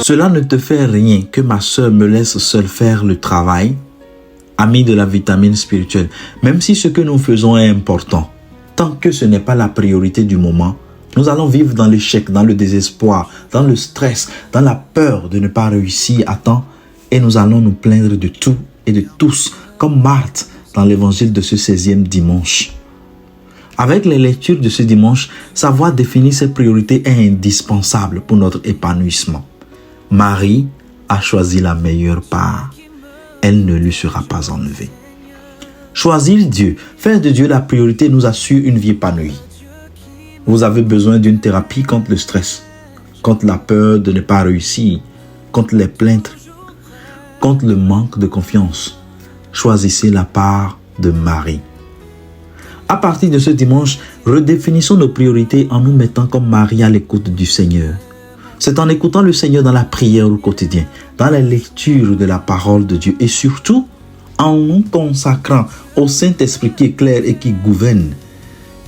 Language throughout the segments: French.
Cela ne te fait rien que ma sœur me laisse seule faire le travail. Ami de la vitamine spirituelle, même si ce que nous faisons est important, tant que ce n'est pas la priorité du moment, nous allons vivre dans l'échec, dans le désespoir, dans le stress, dans la peur de ne pas réussir à temps et nous allons nous plaindre de tout et de tous, comme Marthe dans l'évangile de ce 16e dimanche. Avec les lectures de ce dimanche, savoir définir ses priorités est indispensable pour notre épanouissement. Marie a choisi la meilleure part. Elle ne lui sera pas enlevée. Choisir Dieu, faire de Dieu la priorité nous assure une vie épanouie. Vous avez besoin d'une thérapie contre le stress, contre la peur de ne pas réussir, contre les plaintes, contre le manque de confiance. Choisissez la part de Marie. À partir de ce dimanche, redéfinissons nos priorités en nous mettant comme Marie à l'écoute du Seigneur. C'est en écoutant le Seigneur dans la prière au quotidien, dans la lecture de la parole de Dieu et surtout en nous consacrant au Saint-Esprit qui éclaire et qui gouverne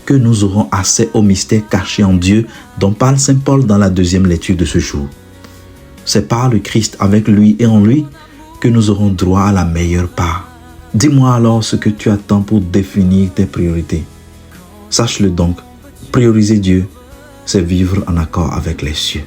que nous aurons accès au mystère caché en Dieu dont parle Saint Paul dans la 2e lecture de ce jour. C'est par le Christ, avec lui et en lui, que nous aurons droit à la meilleure part. Dis-moi alors ce que tu attends pour définir tes priorités. Sache-le donc, prioriser Dieu, c'est vivre en accord avec les cieux.